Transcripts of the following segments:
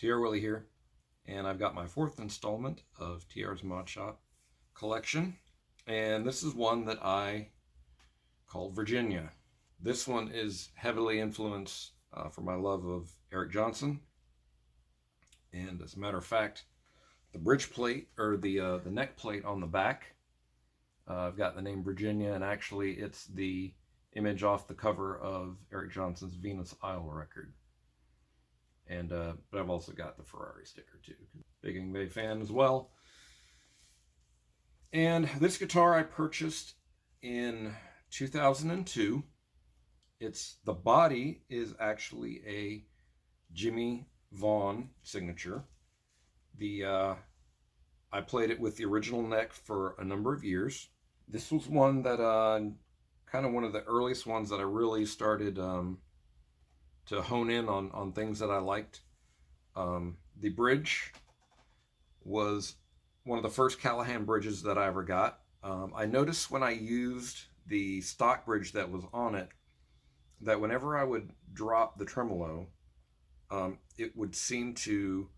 TR Willie here, and I've got my fourth installment of TR's Mod Shop collection, and this is one that I call Virginia. This one is heavily influenced for my love of Eric Johnson, and as a matter of fact, the bridge plate, or the neck plate on the back, I've got the name Virginia, and actually it's the image off the cover of Eric Johnson's Venus Isle record. And but I've also got the Ferrari sticker too. Big Yngwie fan as well. And this guitar I purchased in 2002. The body is actually a Jimmie Vaughan signature. I played it with the original neck for a number of years. This was one that kind of one of the earliest ones that I really started to hone in on things that I liked. The bridge was one of the first Callaham bridges that I ever got. I noticed when I used the stock bridge that was on it, that whenever I would drop the tremolo, it would seem to,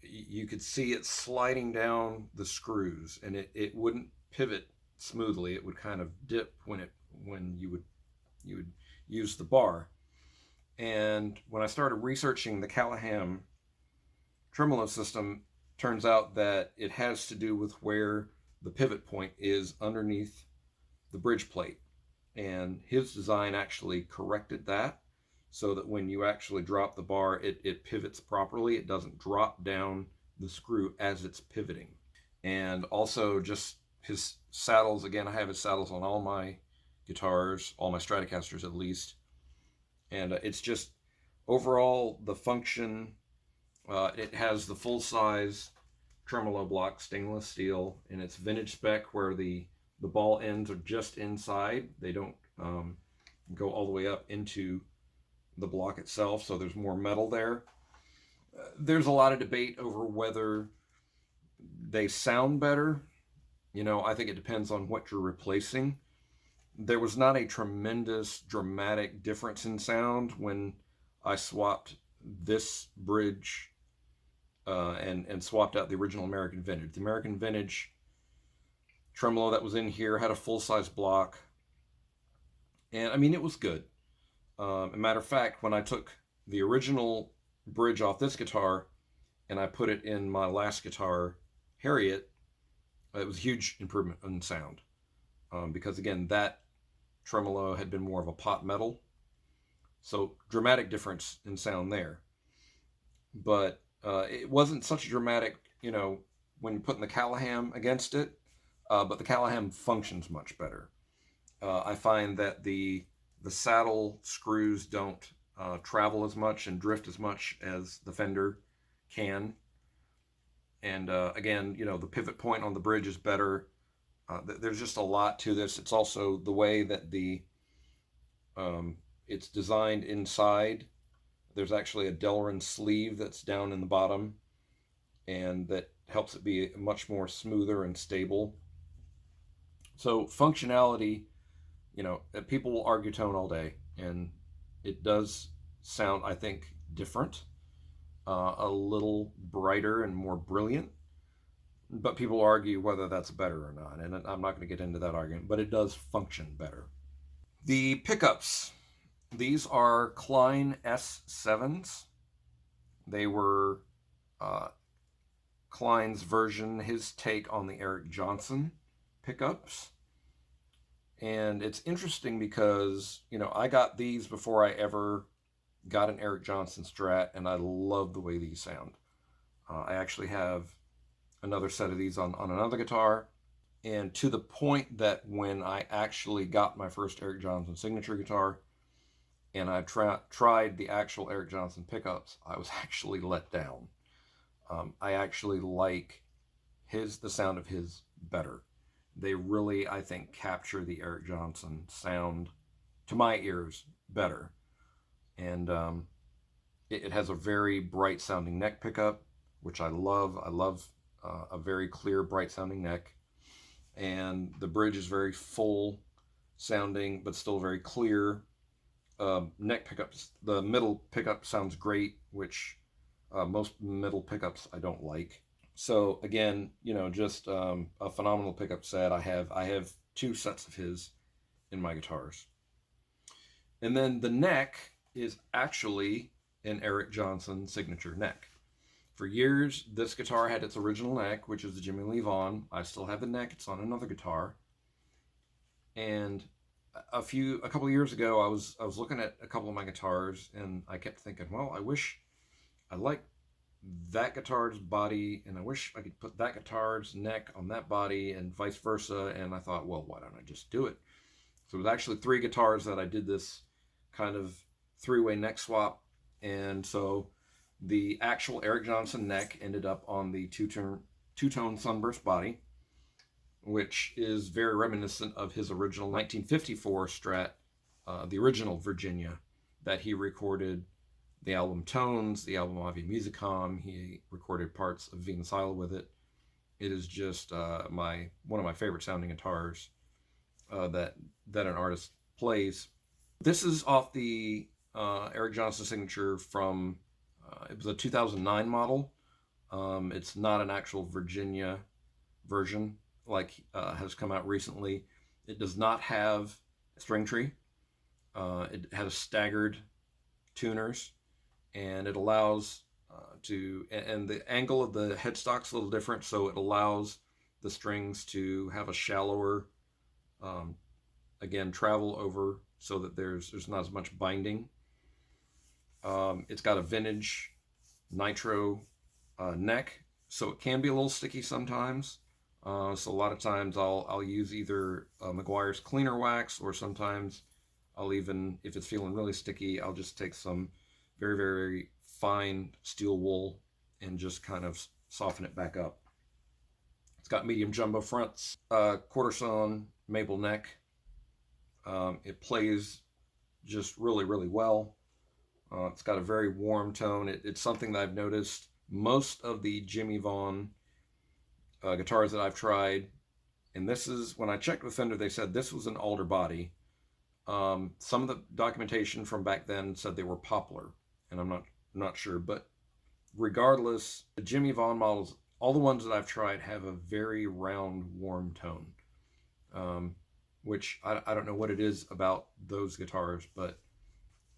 you could see it sliding down the screws, and it wouldn't pivot smoothly. It would kind of dip when you would use the bar. And when I started researching the Callaham tremolo system, turns out that it has to do with where the pivot point is underneath the bridge plate. And his design actually corrected that so that when you actually drop the bar, it pivots properly. It doesn't drop down the screw as it's pivoting. And also just his saddles, again, I have his saddles on all my guitars, all my Stratocasters at least. And it's just overall the function. It has the full-size tremolo block, stainless steel, and it's vintage spec where the ball ends are just inside. They don't go all the way up into the block itself, so there's more metal there. There's a lot of debate over whether they sound better. You know, I think it depends on what you're replacing. There was not a tremendous dramatic difference in sound when I swapped this bridge and swapped out the original American Vintage. The American Vintage tremolo that was in here had a full-size block, and I mean, it was good. As a matter of fact, when I took the original bridge off this guitar and I put it in my last guitar, Harriet, it was a huge improvement in sound. Because again, that tremolo had been more of a pot metal, so dramatic difference in sound there. But it wasn't such a dramatic, you know, when you're putting the Callaham against it, but the Callaham functions much better. I find that the saddle screws don't travel as much and drift as much as the Fender can. And again, you know, the pivot point on the bridge is better. There's just a lot to this. It's also the way that it's designed inside. There's actually a Delrin sleeve that's down in the bottom, and that helps it be much more smoother and stable. So functionality, you know, people will argue tone all day, and it does sound, I think, different, a little brighter and more brilliant. But people argue whether that's better or not, and I'm not going to get into that argument, but it does function better. The pickups, these are Klein S7s. They were Klein's version, his take on the Eric Johnson pickups. And it's interesting because, you know, I got these before I ever got an Eric Johnson Strat, and I love the way these sound. I actually have another set of these on another guitar, and to the point that when I actually got my first Eric Johnson signature guitar and I tried the actual Eric Johnson pickups, I was actually let down. I actually like the sound of his better. They really, I think, capture the Eric Johnson sound to my ears better. And it has a very bright sounding neck pickup, which I love. I love a very clear, bright sounding neck. And the bridge is very full sounding, but still very clear. Neck pickups, the middle pickup sounds great, which Most middle pickups I don't like. So again, just a phenomenal pickup set. I have 2 sets of his in my guitars. And then the neck is actually an Eric Johnson signature neck. For years, this guitar had its original neck, which is the Jimmie Vaughan. I still have the neck. It's on another guitar. And a couple of years ago, I was looking at a couple of my guitars, and I kept thinking, well, I wish I liked that guitar's body, and I wish I could put that guitar's neck on that body, and vice versa. And I thought, well, why don't I just do it? So it was actually 3 guitars that I did this kind of 3-way neck swap. And so the actual Eric Johnson neck ended up on the two-tone Sunburst body, which is very reminiscent of his original 1954 Strat, the original Virginia, that he recorded the album Tones, the album Ave Musicom. He recorded parts of Venus Isle with it. It is just one of my favorite sounding guitars that an artist plays. This is off the Eric Johnson signature from, it was a 2009 model. It's not an actual Virginia version like has come out recently. It does not have a string tree. It has staggered tuners, and it allows and the angle of the headstock's a little different, so it allows the strings to have a shallower, again, travel over, so that there's not as much binding. It's got a vintage nitro neck, so it can be a little sticky sometimes. So a lot of times I'll use either Meguiar's cleaner wax, or sometimes I'll even, if it's feeling really sticky, I'll just take some very, very fine steel wool and just kind of soften it back up. It's got medium jumbo fronts, quarter sawn maple neck. It plays just really, really well. It's got a very warm tone. It's something that I've noticed most of the Jimmie Vaughan guitars that I've tried, and this is, when I checked with Fender, they said this was an alder body. Some of the documentation from back then said they were poplar, and I'm not sure, but regardless, the Jimmie Vaughan models, all the ones that I've tried, have a very round, warm tone, which I don't know what it is about those guitars, but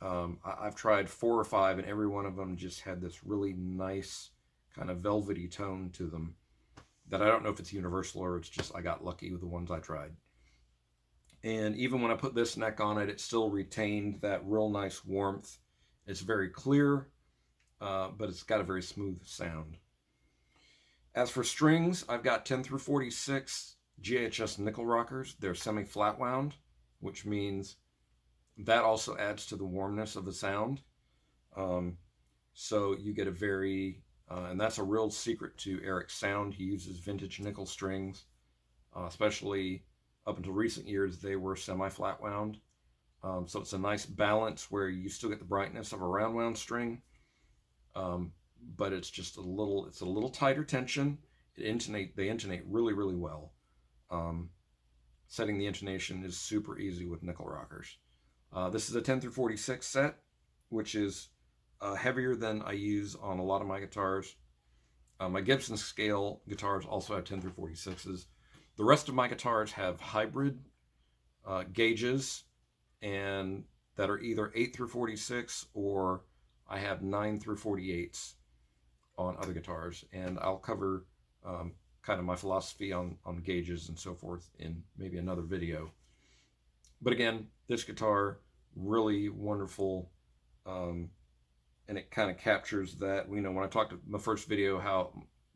I've tried 4 or 5, and every one of them just had this really nice kind of velvety tone to them that I don't know if it's universal or it's just I got lucky with the ones I tried. And even when I put this neck on it, it still retained that real nice warmth. It's very clear, but it's got a very smooth sound. As for strings, I've got 10 through 46 GHS nickel rockers. They're semi-flat wound, which means that also adds to the warmness of the sound. So you get a very, and that's a real secret to Eric's sound. He uses vintage nickel strings, especially up until recent years, they were semi-flat wound. So it's a nice balance where you still get the brightness of a round wound string, but it's just a little tighter tension. They intonate really, really well. Setting the intonation is super easy with nickel rockers. This is a 10 through 46 set, which is heavier than I use on a lot of my guitars. My Gibson scale guitars also have 10 through 46s. The rest of my guitars have hybrid gauges, and that are either 8 through 46, or I have 9 through 48s on other guitars. And I'll cover kind of my philosophy on gauges and so forth in maybe another video. But again, this guitar, really wonderful, and it kind of captures that. When I talked in my first video how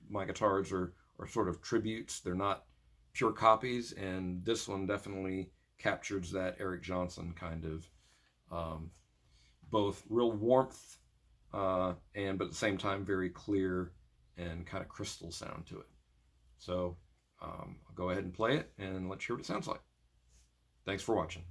my guitars are sort of tributes. They're not pure copies, and this one definitely captures that Eric Johnson kind of both real warmth but at the same time very clear and kind of crystal sound to it. So I'll go ahead and play it and let you hear what it sounds like. Thanks for watching.